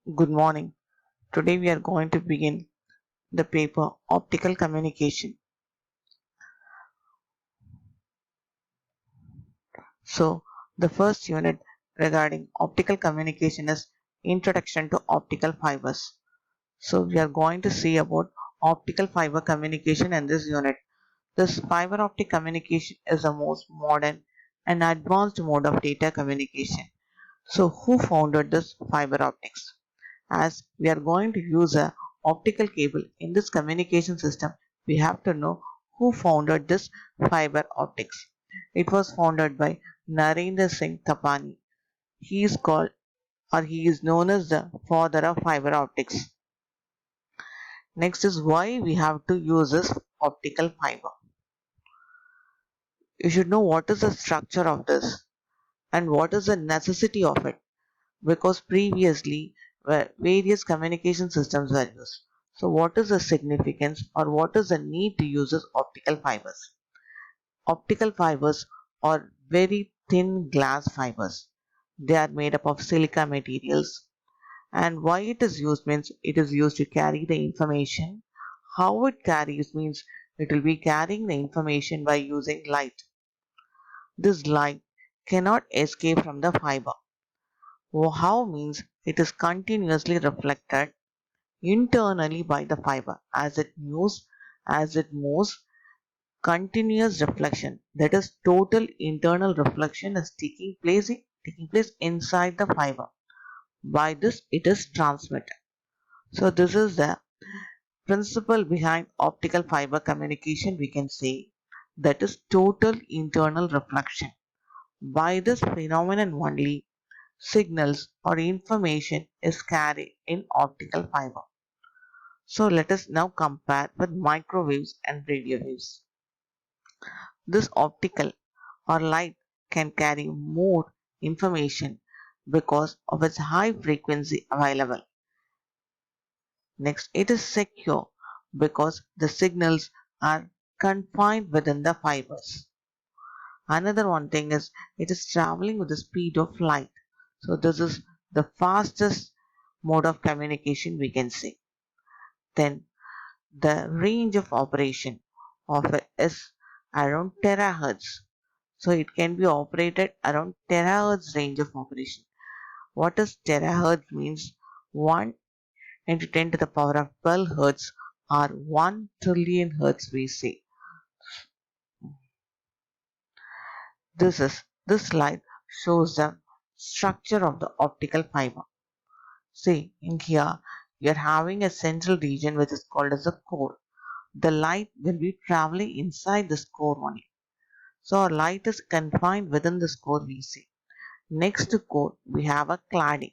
Good morning. Today we are going to begin the paper Optical Communication. So, the first unit regarding optical communication is Introduction to Optical Fibers. So, we are going to see about optical fiber communication in this unit. This fiber optic communication is the most modern and advanced mode of data communication. So, who founded this fiber optics? As we are going to use a optical cable in this communication system, we have to know who founded this fiber optics. It was founded by Narendra Singh Tapani. He is called or he is known as the father of fiber optics. Next is why we have to use this optical fiber. You should know what is the structure of this and what is the necessity of it, because previously various communication systems were used. So what is the significance or what is the need to use this optical fibers? Optical fibers are very thin glass fibers. They are made up of silica materials, and why it is used means it is used to carry the information. How it carries means it will be carrying the information by using light. This light cannot escape from the fiber. How means it is continuously reflected internally by the fiber as it moves. Continuous reflection, that is total internal reflection, is taking place inside the fiber. By this it is transmitted. So this is the principle behind optical fiber communication, we can say, that is total internal reflection. By this phenomenon only signals or information is carried in optical fiber. So let us now compare with microwaves and radio waves. This optical or light can carry more information because of its high frequency available. Next, it is secure because the signals are confined within the fibers. Another one thing is it is traveling with the speed of light. So this is the fastest mode of communication, we can say. Then the range of operation of it is around terahertz. So it can be operated around terahertz range of operation. What does terahertz means? 1 into 10 to the power of 12 hertz or 1 trillion hertz, we say. This slide shows the structure of the optical fiber. See, in here we are having a central region which is called as a core. The light will be traveling inside this core only. So our light is confined within this core, we see. Next to core we have a cladding.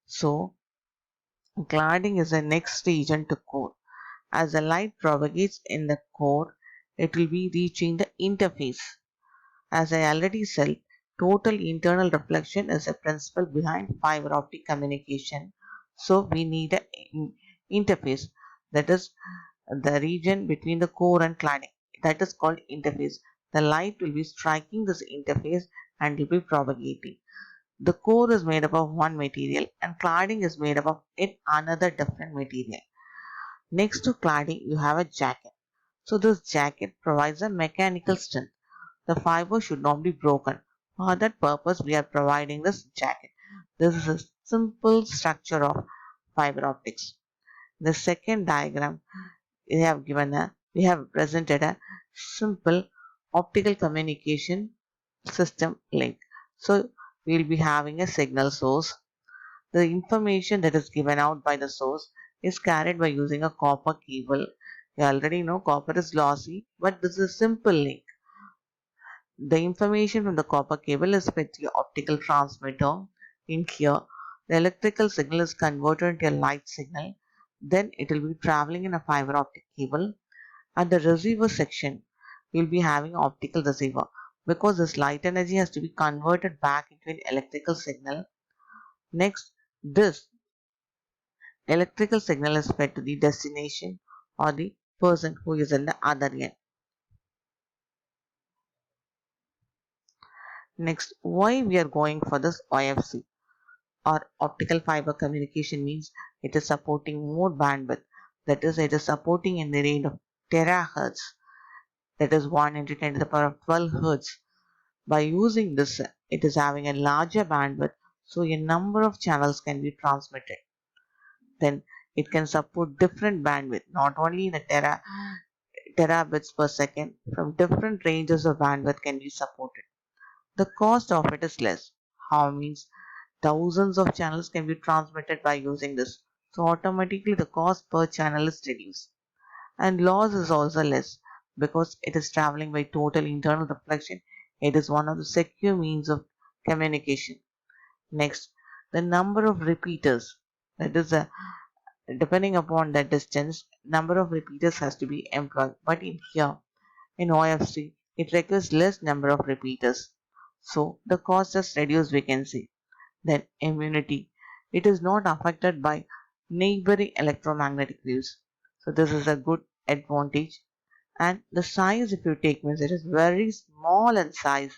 So cladding is the next region to core. As the light propagates in the core, it will be reaching the interface. As I already said, total internal reflection is a principle behind fiber optic communication. So we need an interface, that is the region between the core and cladding. That is called interface. The light will be striking this interface and will be propagating. The core is made up of one material and cladding is made up of yet another different material. Next to cladding, you have a jacket. So this jacket provides a mechanical strength. The fiber should not be broken. For that purpose, we are providing this jacket. This is a simple structure of fiber optics. The second diagram, we have presented a simple optical communication system link. So we will be having a signal source. The information that is given out by the source is carried by using a copper cable. You already know copper is lossy, but this is a simple link. The information from the copper cable is fed to your optical transmitter. In here, the electrical signal is converted into a light signal. Then it will be traveling in a fiber optic cable. At the receiver section, we will be having optical receiver, because this light energy has to be converted back into an electrical signal. Next, this electrical signal is fed to the destination or the person who is in the other end. Next, why we are going for this OFC? or optical fiber communication means it is supporting more bandwidth. That is, it is supporting in the range of terahertz. That is 1 into 10 to the power of 12 hertz. By using this, it is having a larger bandwidth, so a number of channels can be transmitted. Then it can support different bandwidth, not only in the terabits per second, from different ranges of bandwidth can be supported. The cost of it is less. How means thousands of channels can be transmitted by using this. So automatically the cost per channel is reduced. And loss is also less because it is traveling by total internal reflection. It is one of the secure means of communication. Next, the number of repeaters. That is depending upon the distance, number of repeaters has to be employed. But in here, in OFC, it requires less number of repeaters. So the cost is reduced, we can say. Then immunity. It is not affected by neighboring electromagnetic waves. So this is a good advantage. And the size, if you take, means it is very small in size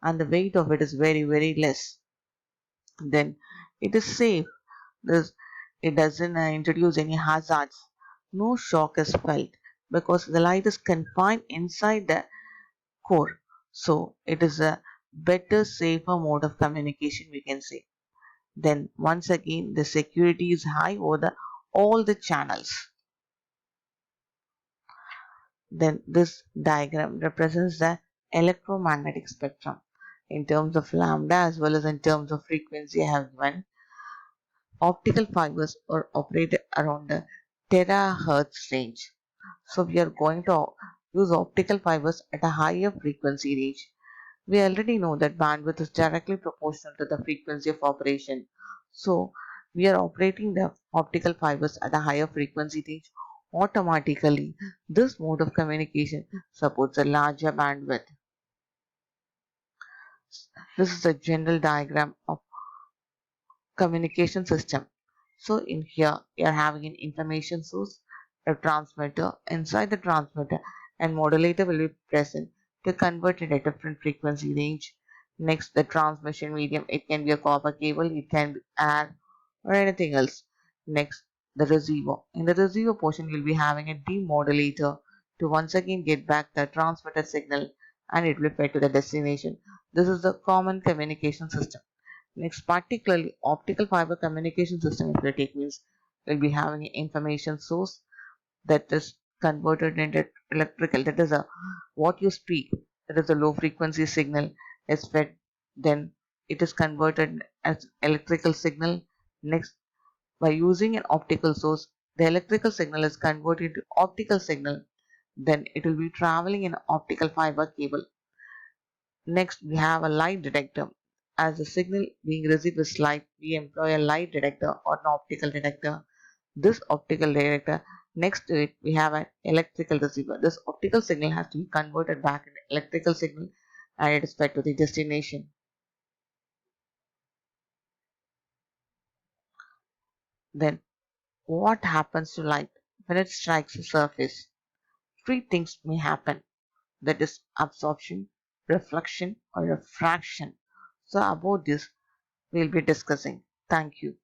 and the weight of it is very, very less. Then it is safe. This, it doesn't introduce any hazards. No shock is felt because the light is confined inside the core. So it is a better, safer mode of communication, we can say. Then once again, the security is high over all the channels. Then this diagram represents the electromagnetic spectrum in terms of lambda as well as in terms of frequency I have given. Optical fibers are operated around the terahertz range. So we are going to use optical fibers at a higher frequency range. We already know that bandwidth is directly proportional to the frequency of operation. So we are operating the optical fibers at a higher frequency range. Automatically, this mode of communication supports a larger bandwidth. This is a general diagram of communication system. So in here, you are having an information source, a transmitter. Inside the transmitter, and modulator will be present to convert it at different frequency range. Next, the transmission medium. It can be a copper cable, it can be air, or anything else. Next, the receiver. In the receiver portion, you'll be having a demodulator to once again get back the transmitted signal and it will be fed to the destination. This is the common communication system. Next, particularly optical fiber communication system, if you take, means will be having an information source that is converted into electrical. That is a what you speak. That is a low frequency signal is fed. Then it is converted as electrical signal. Next, by using an optical source, the electrical signal is converted to optical signal. Then it will be traveling in optical fiber cable. Next, we have a light detector. As the signal being received is light, we employ a light detector or an optical detector. This optical detector, next to it, we have an electrical receiver. This optical signal has to be converted back into electrical signal and it is fed to the destination. Then, what happens to light when it strikes the surface? Three things may happen, that is, absorption, reflection, or refraction. So, about this, we'll be discussing. Thank you.